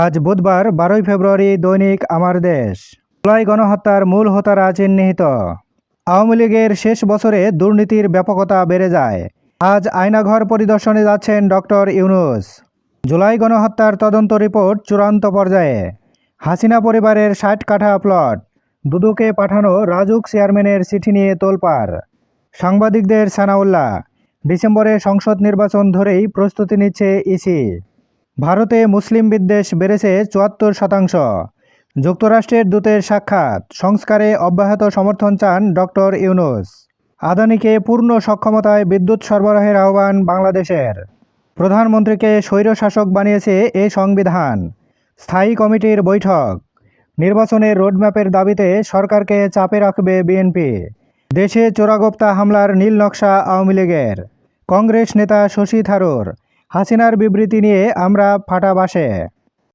আজ বুধবার 12 ফেব্রুয়ারি। দৈনিক আমার দেশ। জুলাই গণহত্যার মূল হোতারা চিহ্নিত। আওয়ামী লীগের শেষ বছরে দুর্নীতির ব্যাপকতা বেড়ে যায়। আজ আয়নাঘর পরিদর্শনে যাচ্ছেন ডক্টর ইউনূস। জুলাই গণহত্যার তদন্ত রিপোর্ট চূড়ান্ত পর্যায়ে। হাসিনা পরিবারের 60 কাঠা প্লট। দুদুকে পাঠানো রাজউক চেয়ারম্যানের চিঠি নিয়ে তোলপাড়। সাংবাদিকদের সানাউল্লাহ। ডিসেম্বরে সংসদ নির্বাচন ধরেই প্রস্তুতি নিচ্ছে ইসি। ভারতে মুসলিম বিদ্বেষ বেড়েছে 74%। যুক্তরাষ্ট্রের দূতের সাক্ষাৎ। সংস্কারে অব্যাহত সমর্থন চান ডক্টর ইউনূস। আদানিকে পূর্ণ সক্ষমতায় বিদ্যুৎ সরবরাহের আহ্বান বাংলাদেশের। প্রধানমন্ত্রীকে স্বৈরশাসক বানিয়েছে এ সংবিধান। স্থায়ী কমিটির বৈঠক। নির্বাচনের রোডম্যাপের দাবিতে সরকারকে চাপে রাখবে বিএনপি। দেশে চোরাগোপ্তা হামলার নীল নকশা আওয়ামী লীগের। কংগ্রেস নেতা শশী থারুর। হাসিনার বিবৃতি নিয়ে আমরা ফাটা বাসে।